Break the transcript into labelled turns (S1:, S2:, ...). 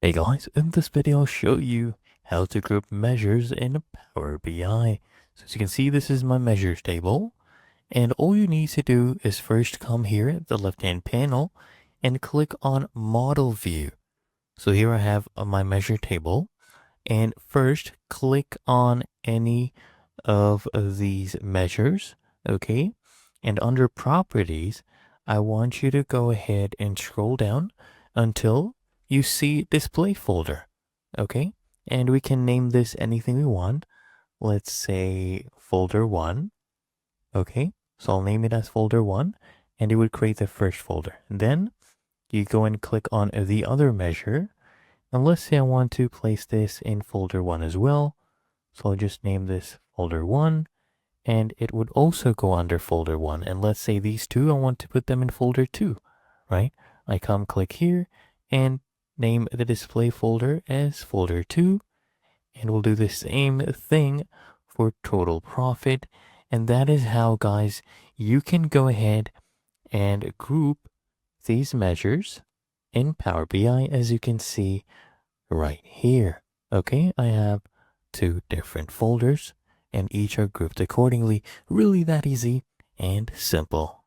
S1: Hey guys, in this video I'll show you how to group measures in Power BI. So as you can see, this is my measures table, and all you need to do is first come here at the left hand panel and click on model view. So here I have my measure table, and first click on any of these measures, okay? And under properties, I want you to go ahead and scroll down until you see display folder, okay? And we can name this anything we want. Let's say folder 1, okay? So I'll name it as folder 1, and it would create the first folder. And then you go and click on the other measure. And let's say I want to place this in folder 1 as well. So I'll just name this folder 1, and it would also go under folder 1. And let's say these two, I want to put them in folder 2, right? I come click here and name the display folder as folder 2, and we'll do the same thing for total profit. And that is how, guys, you can go ahead and group these measures in Power BI, as you can see right here. Okay, I have two different folders and each are grouped accordingly. Really that easy and simple.